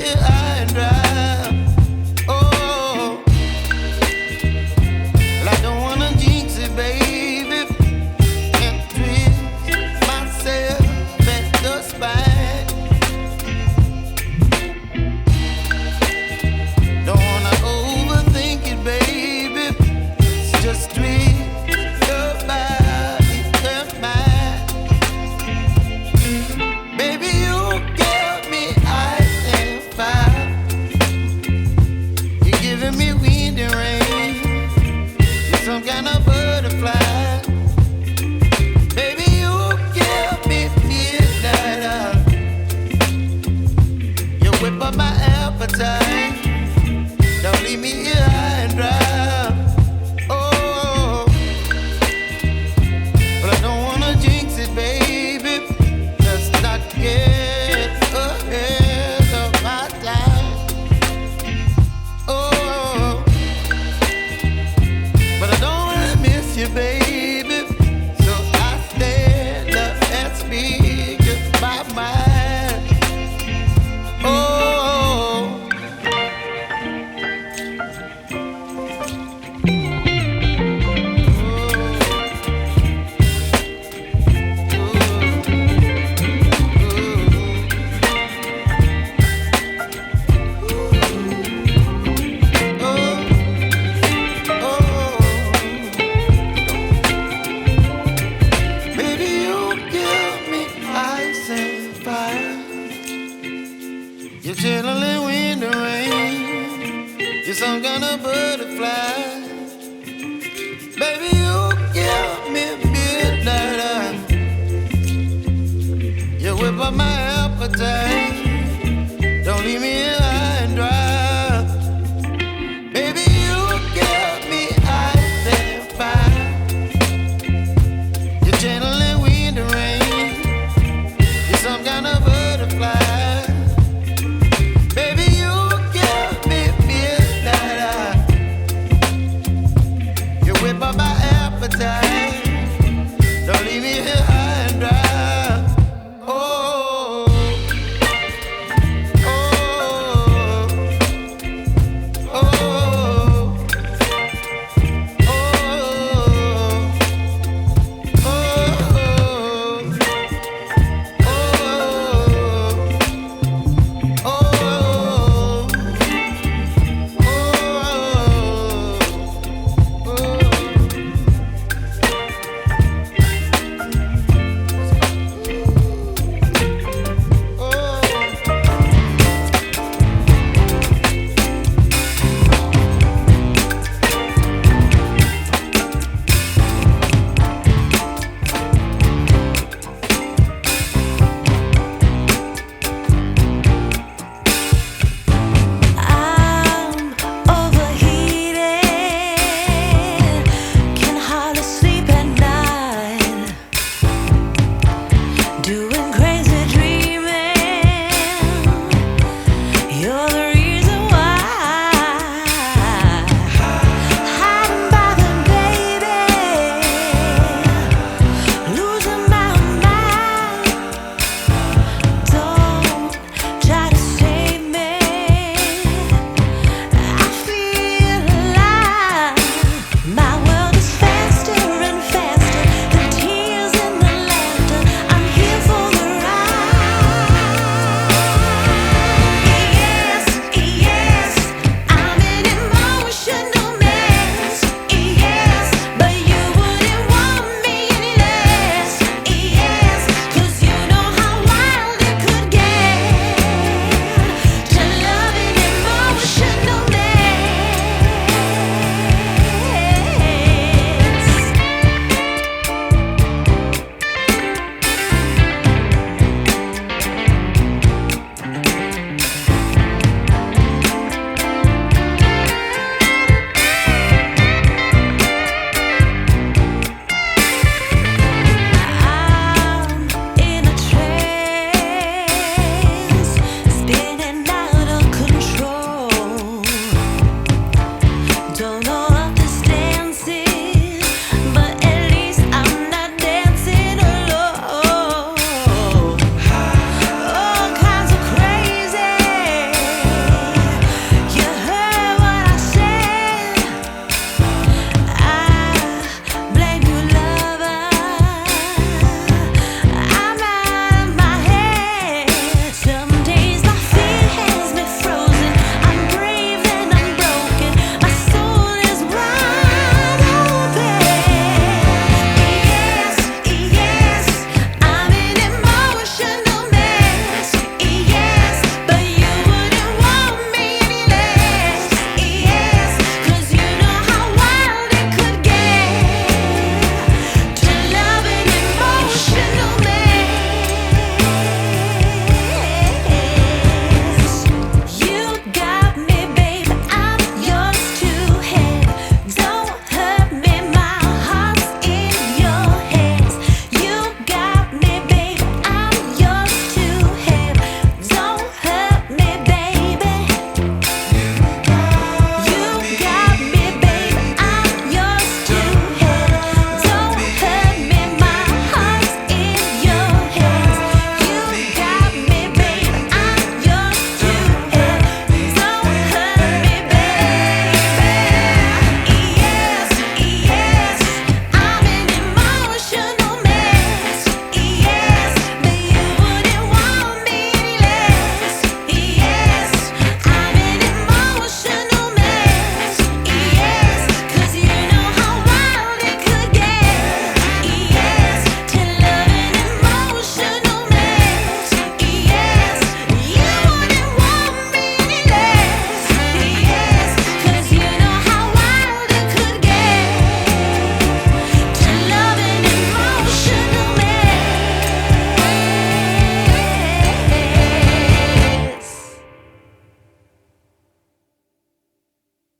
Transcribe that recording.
here high and dry. Oh, well, I don't wanna jinx it, baby, and twist myself at the spine. Don't wanna overthink it, baby. It's just twist your body and mine. Baby, you give me ice and fire. You're giving me wind and rain. You're some kind of butterfly. Baby, you give me midnight. You whip up my appetite. Don't leave me here high and dry. Oh, but I don't wanna jinx it, baby. Let's not get ahead of my time. Oh, but I don't wanna miss you, baby. So I stand up and speak my mind. Oh. Baby, you give me ice and fire. You're chilling wind and rain. You're some kind of butterfly. Baby, you give me midnight. You whip up my appetite.